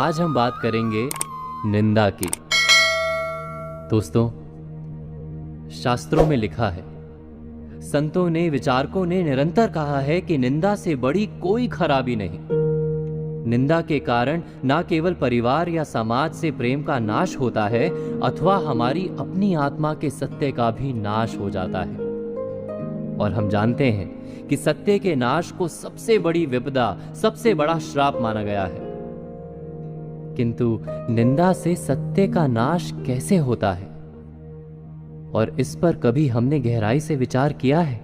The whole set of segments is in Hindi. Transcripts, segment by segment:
आज हम बात करेंगे निंदा की। दोस्तों, शास्त्रों में लिखा है, संतों ने, विचारकों ने निरंतर कहा है कि निंदा से बड़ी कोई खराबी नहीं। निंदा के कारण ना केवल परिवार या समाज से प्रेम का नाश होता है, अथवा हमारी अपनी आत्मा के सत्य का भी नाश हो जाता है। और हम जानते हैं कि सत्य के नाश को सबसे बड़ी विपदा, सबसे बड़ा श्राप माना गया है। किंतु निंदा से सत्य का नाश कैसे होता है, और इस पर कभी हमने गहराई से विचार किया है?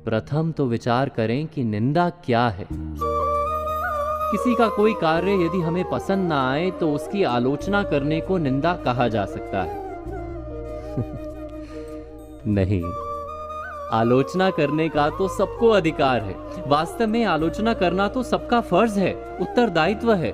प्रथम तो विचार करें कि निंदा क्या है। किसी का कोई कार्य यदि हमें पसंद ना आए तो उसकी आलोचना करने को निंदा कहा जा सकता है। नहीं, आलोचना करने का तो सबको अधिकार है। वास्तव में आलोचना करना तो सबका फर्ज है, उत्तरदायित्व है।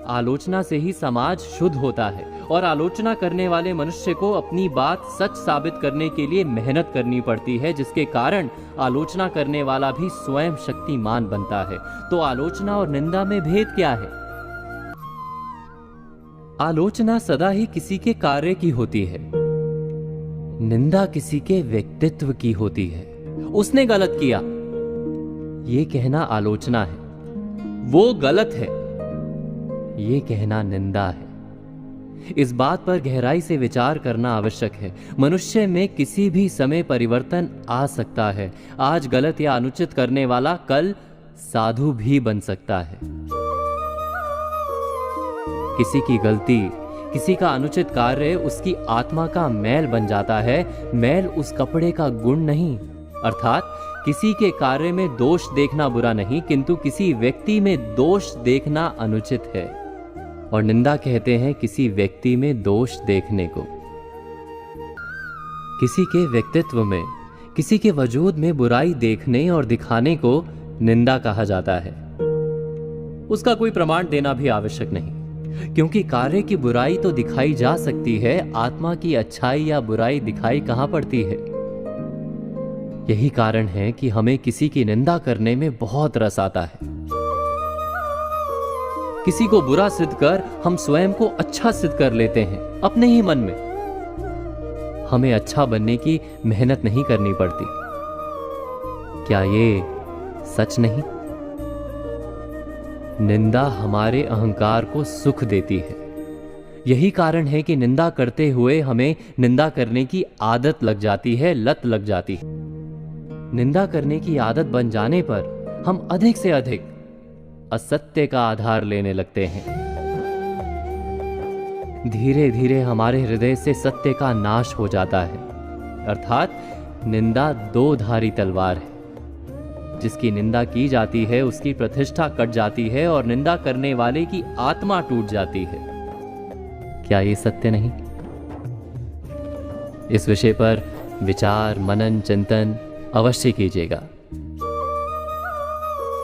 आलोचना से ही समाज शुद्ध होता है, और आलोचना करने वाले मनुष्य को अपनी बात सच साबित करने के लिए मेहनत करनी पड़ती है, जिसके कारण आलोचना करने वाला भी स्वयं शक्तिमान बनता है। तो आलोचना और निंदा में भेद क्या है? आलोचना सदा ही किसी के कार्य की होती है, निंदा किसी के व्यक्तित्व की होती है। उसने गलत किया, ये कहना आलोचना है। वो गलत है, ये कहना निंदा है। इस बात पर गहराई से विचार करना आवश्यक है। मनुष्य में किसी भी समय परिवर्तन आ सकता है। आज गलत या अनुचित करने वाला कल साधु भी बन सकता है। किसी की गलती, किसी का अनुचित कार्य उसकी आत्मा का मैल बन जाता है। मैल उस कपड़े का गुण नहीं। अर्थात किसी के कार्य में दोष देखना बुरा नहीं, किंतु किसी व्यक्ति में दोष देखना अनुचित है। और निंदा कहते हैं किसी व्यक्ति में दोष देखने को। किसी के व्यक्तित्व में, किसी के वजूद में बुराई देखने और दिखाने को निंदा कहा जाता है। उसका कोई प्रमाण देना भी आवश्यक नहीं, क्योंकि कार्य की बुराई तो दिखाई जा सकती है, आत्मा की अच्छाई या बुराई दिखाई कहां पड़ती है। यही कारण है कि हमें किसी की निंदा करने में बहुत रस आता है। किसी को बुरा सिद्ध कर हम स्वयं को अच्छा सिद्ध कर लेते हैं अपने ही मन में। हमें अच्छा बनने की मेहनत नहीं करनी पड़ती। क्या ये सच नहीं? निंदा हमारे अहंकार को सुख देती है। यही कारण है कि निंदा करते हुए हमें निंदा करने की आदत लग जाती है, लत लग जाती है। निंदा करने की आदत बन जाने पर हम अधिक से अधिक असत्य का आधार लेने लगते हैं। धीरे धीरे हमारे हृदय से सत्य का नाश हो जाता है। अर्थात निंदा दो धारी तलवार है। जिसकी निंदा की जाती है उसकी प्रतिष्ठा कट जाती है, और निंदा करने वाले की आत्मा टूट जाती है। क्या ये सत्य नहीं? इस विषय पर विचार, मनन, चिंतन अवश्य कीजिएगा।